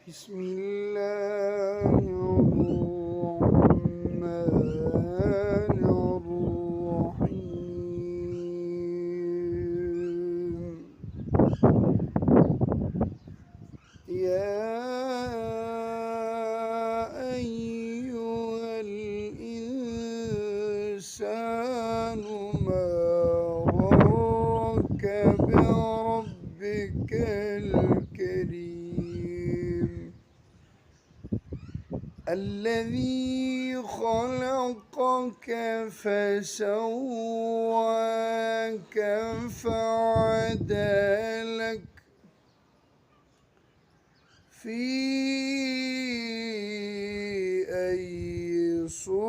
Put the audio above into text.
بسم الله الرحمن الرحيم يا أيها الإنسان ما غرك بربك الكريم الذي خلقك فسواك فعدلك في أي صورة